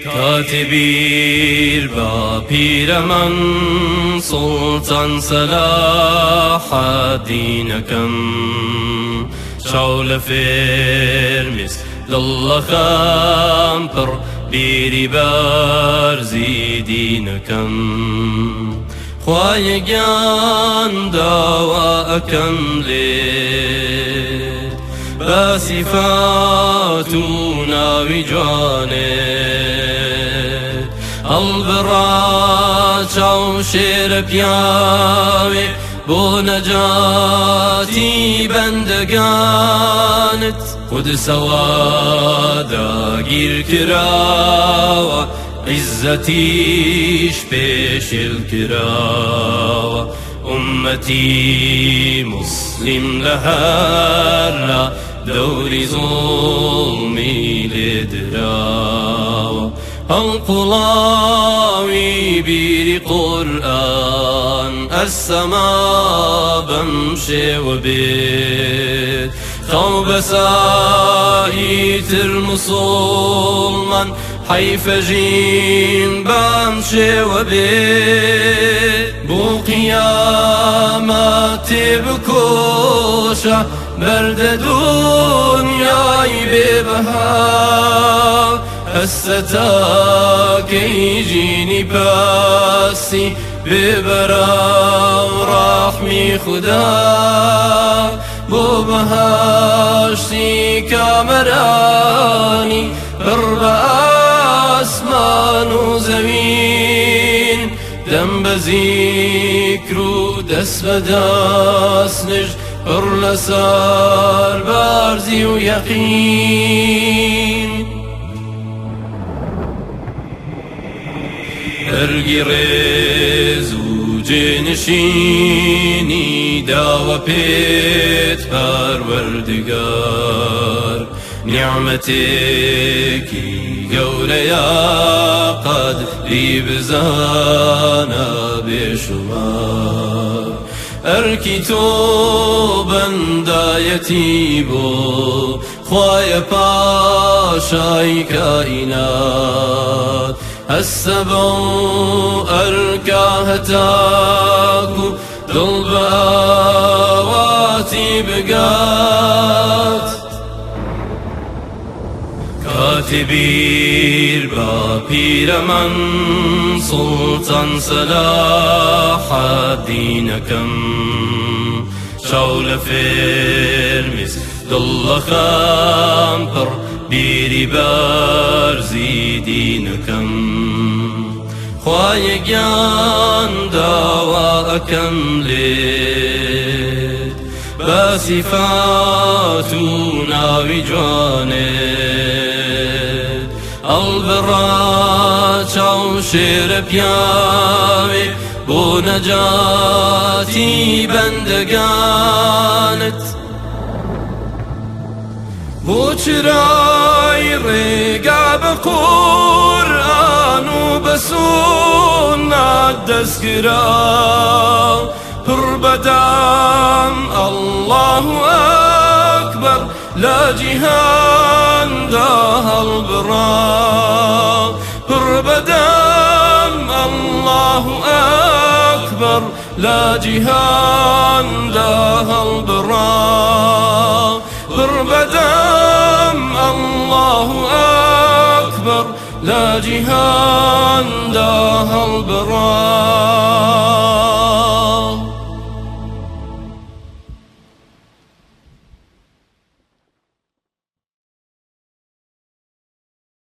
کاتبیر با پیرمن سلطان صلاح الدینکم شاول فرمس لله خامپر بیری بارزی دینکم خوای گیان داوا اکم لید با صفات و ناوی جوانت البرا چاو شیر پیاوی بو نجاتی بندگانت خود سوادا گیر کراوه عزتیش پیشل کراوه امتی مسلم لهر دوری ظلمی لدراوه القلاوي بيري قرآن السماء بمشي وبيت خوب سايت المسلمان حيف جيم بمشي وبيت بو قيامات بكوشة برد دنياي ببها هستا كيجيني باسي ببرا رحمي خدا بو بهاشتي كامراني برب اسمان وزمين دم بذكرو دس بداس نج بر لسار بارزي ويقين برگی ریز و جنشینی داو پیت پروردگار نعمتکی گوریا قدری بزانا بشمار ارکی تو بندایتی بو خواه پاشای کائنات السبع أركاهتاكو ضلباواتي بقات كاتبير بابيرمن سلطان صلاح الدينكم شاول فرمس دل خامپر بیری بارزی دینکم خوای گیان داوا اکم لید با صفات و ناوی جوانت البرا چاو شیر پیاوی بو نجاتی بندگانت بو چرای ریگا بقرآن و بسنت دستگرا پر بدم الله اکبر لا جهان ده البرا پر بدم الله اکبر لا جهان ده البرا پر بدم الله أكبر لا جهان ده البرا